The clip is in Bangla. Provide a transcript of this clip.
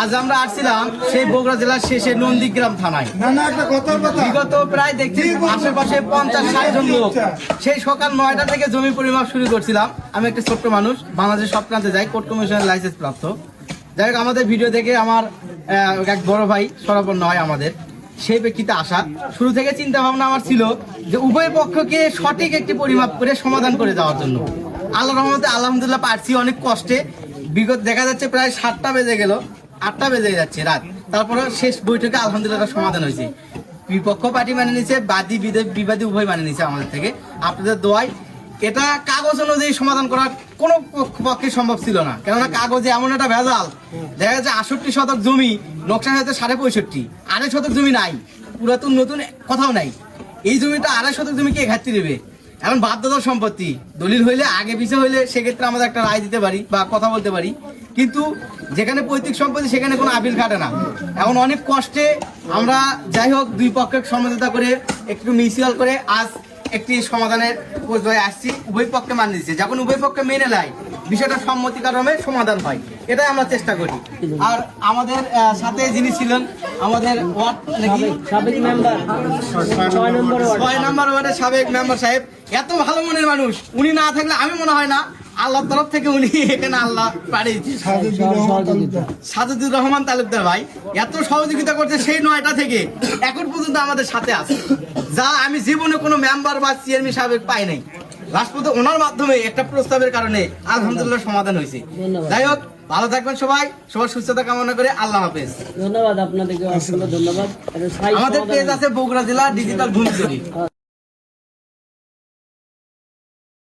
আজ আমরা আসছিলাম সেই বগুড়া জেলার শেষে নন্দীগ্রাম থানায়। বিগত প্রায় দেখছি আশেপাশে 50-60 জন লোক সেই সকাল 9টা থেকে জমি পরিমাপ শুরু করছিলাম। আমি একটা ছোট্ট মানুষ, বাংলাদেশের সব প্রান্তে যাই, কোর্ট কমিশনের লাইসেন্স প্রাপ্ত। যাই হোক, আমাদের ভিডিও দেখে আমার এক বড় ভাই সরাপন্ন হয় আমাদের, সেই ব্যক্তিতে আসা। শুরু থেকে চিন্তা ভাবনা আমার ছিল যে উভয় পক্ষকে সঠিক একটি পরিমাপ করে সমাধান করে দেওয়ার জন্য। আল্লাহর রহমতে আলহামদুলিল্লাহ পারছি অনেক কষ্টে। বিগত দেখা যাচ্ছে প্রায় 7টা বেজে গেল, 8টা বেজে যাচ্ছে রাত, তারপরে শেষ বৈঠকে আলহামদুলিল্লাহ সমাধান হয়েছে। বিপক্ষ পার্টি মানে নিছে, বাদী বিবাদী উভয় মানে নিছে আমাদের থেকে। আপনাদের দোয়ায় এটা কাগজ অনুযায়ী সমাধান করার কোনো পক্ষে সম্ভব ছিল না, কেননা কাগজে এমন একটা ভেজাল। দেখা যাচ্ছে 68 শতক জমি, নকশা হয়েছে 65.5, 2.5 শতক জমি নাই, পুরাতন নতুন কোথাও নাই। এই জমিটা 2.5 শতক জমি কে ঘাটতি দেবে? এখন বাধ্যতার সম্পত্তি, দলিল হইলে আগে পিছিয়ে হইলে সেক্ষেত্রে আমাদের একটা রায় দিতে পারি বা কথা বলতে পারি, কিন্তু যেখানে পৈতৃক সম্পত্তি সেখানে কোনো আপিল খাটে না। এখন অনেক কষ্টে আমরা যাই হোক দুই পক্ষের সমঝোতা করে একটু মিউচুয়াল করে আজ একটি সমাধানের পর্যায়ে আসছি। উভয় পক্ষে মানে নিচ্ছে, যখন উভয় পক্ষে মেনে নেয় বিষয়টা সম্মতিক্রমে সমাধান হয়, এটাই আমরা চেষ্টা করি। আর আমাদের সাথে যিনি ছিলেন আমাদের ওয়ার্ড নাকি সাবেক মেম্বার, 6 নম্বর ওয়ার্ডের সাবেক মেম্বার সাহেব, এত ভালো মনের মানুষ। উনি না থাকলে আমি মনে হয় না আল্লাহর তরফ থেকে উনি এখানে আল্লাহ পাঠিয়েছে। সাজেদুর রহমান তালুকদার ভাই এত সহযোগিতা করছে সেই 9টা থেকে এখন পর্যন্ত আমাদের সাথে আছে, যা আমি জীবনে কোনো মেম্বার বা চেয়ারম্যান সাহেব পাই নাই। লাস্ট পর্যন্ত ওনার মাধ্যমে একটা প্রস্তাবের কারণে আলহামদুলিল্লাহ সমাধান হয়েছে। যাই হোক, ভালো থাকবেন সবাই, সবার সুস্থতা কামনা করে আল্লাহ হাফেজ। ধন্যবাদ আপনাদেরকে, অসংখ্য ধন্যবাদ। আমাদের পেজ আছে বগুড়া জেলা ডিজিটাল ভূমি।